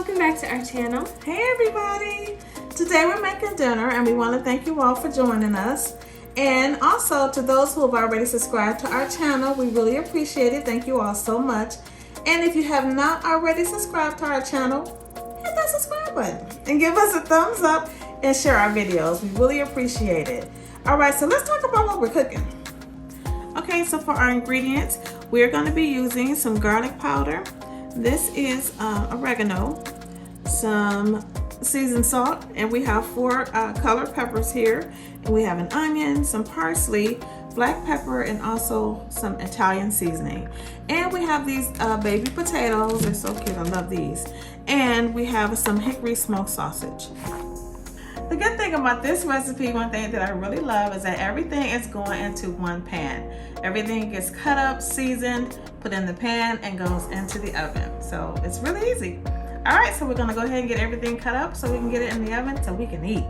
welcome back to our channel. Hey everybody! Today we're making dinner and we want to thank you all for joining us. And also to those who have already subscribed to our channel, we really appreciate it. Thank you all so much. And if you have not already subscribed to our channel, hit that subscribe button and give us a thumbs up and share our videos. We really appreciate it. Alright, so let's talk about what we're cooking. Okay, so for our ingredients, we're going to be using some garlic powder. This is oregano, some seasoned salt, and we have 4 colored peppers here. And we have an onion, some parsley, black pepper, and also some Italian seasoning. And we have these baby potatoes. They're so cute. I love these. And we have some hickory smoked sausage. The good thing about this recipe, one thing that I really love, is that everything is going into one pan. Everything gets cut up, seasoned, put in the pan, and goes into the oven. So it's really easy. All right, so we're gonna go ahead and get everything cut up so we can get it in the oven so we can eat.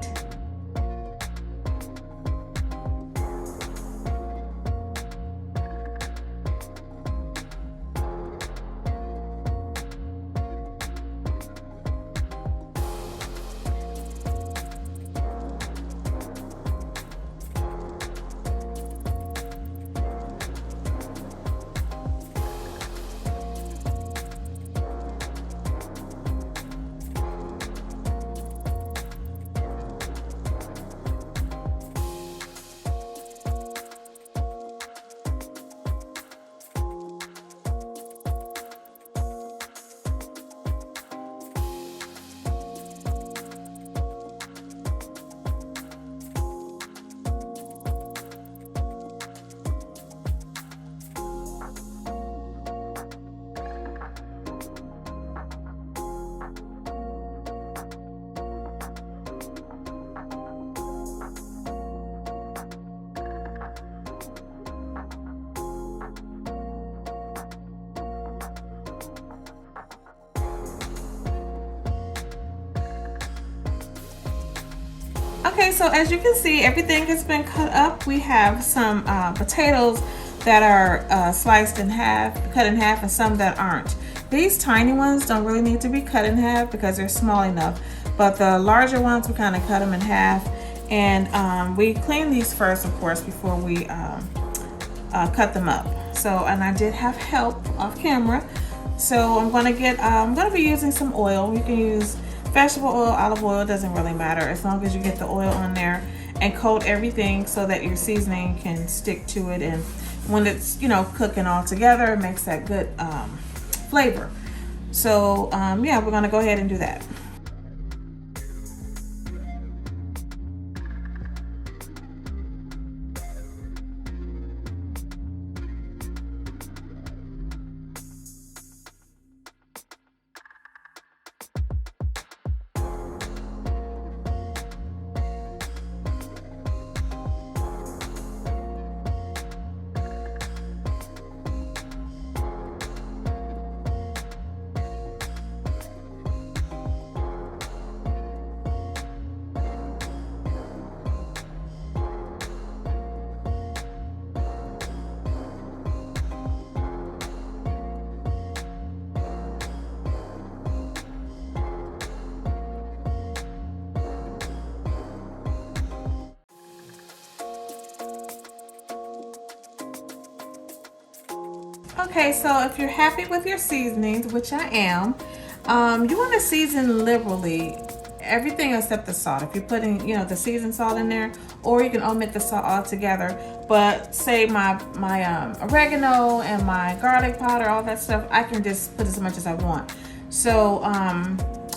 Okay, so as you can see, everything has been cut up. We have some potatoes that are sliced in half, cut in half, and some that aren't. These tiny ones don't really need to be cut in half because they're small enough, but the larger ones, we kind of cut them in half. And we clean these first, of course, before we cut them up. So, and I did have help off camera. So I'm gonna be using some oil. You can use vegetable oil, olive oil, doesn't really matter as long as you get the oil on there and coat everything so that your seasoning can stick to it, and when it's, you know, cooking all together, it makes that good flavor. So yeah, we're gonna go ahead and do that. Okay, so if you're happy with your seasonings, which I am, you want to season liberally everything except the salt. If you're putting, you know, the seasoned salt in there, or you can omit the salt altogether. But say my oregano and my garlic powder, all that stuff, I can just put as much as I want. So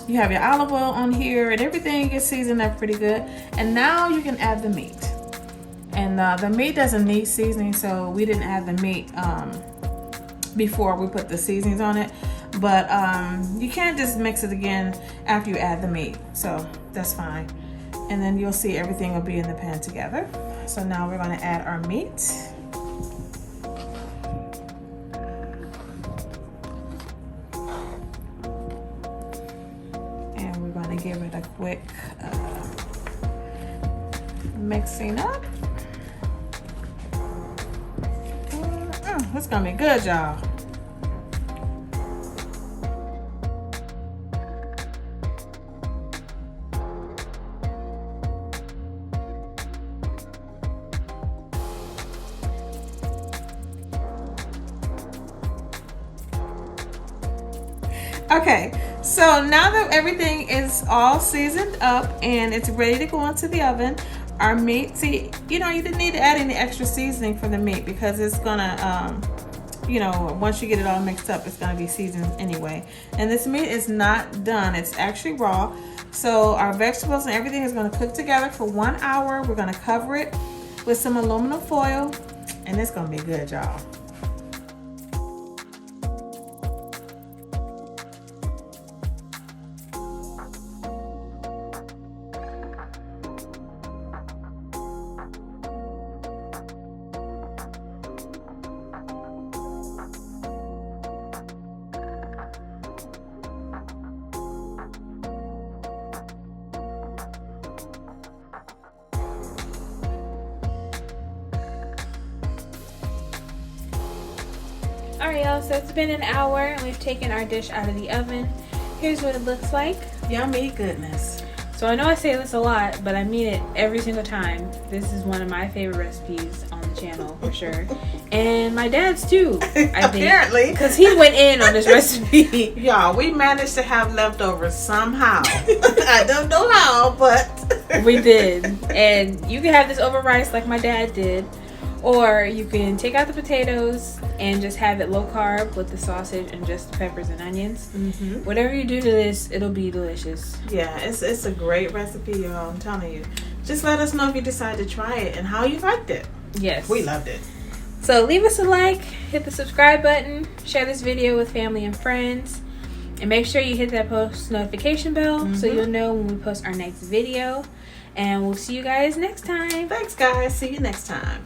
you have your olive oil on here, and everything gets seasoned up pretty good. And now you can add the meat. And the meat doesn't need seasoning, so we didn't add the meat before we put the seasonings on it, but you can't just mix it again after you add the meat, so that's fine. And then you'll see everything will be in the pan together. So now we're going to add our meat. And we're going to give it a quick mixing up. It's gonna be good, y'all. Okay, so now that everything is all seasoned up and it's ready to go into the oven, our meat, see, you didn't need to add any extra seasoning for the meat because it's gonna, once you get it all mixed up, it's gonna be seasoned anyway. And this meat is not done, it's actually raw. So our vegetables and everything is gonna cook together for 1 hour. We're gonna cover it with some aluminum foil, and it's gonna be good, y'all. Alright, y'all, so it's been an hour and we've taken our dish out of the oven. Here's what it looks like. Yummy goodness. So I know I say this a lot, but I mean it every single time. This is one of my favorite recipes on the channel for sure. And my dad's too, I think. Apparently. Because he went in on this recipe. Y'all, we managed to have leftovers somehow. I don't know how, but we did. And you can have this over rice like my dad did. Or you can take out the potatoes and just have it low carb with the sausage and just the peppers and onions. Mm-hmm. Whatever you do to this, it'll be delicious. Yeah, it's a great recipe, y'all. I'm telling you. Just let us know if you decide to try it and how you liked it. Yes. We loved it. So leave us a like, hit the subscribe button, share this video with family and friends, and make sure you hit that post notification bell so you'll know when we post our next video. And we'll see you guys next time. Thanks, guys. See you next time.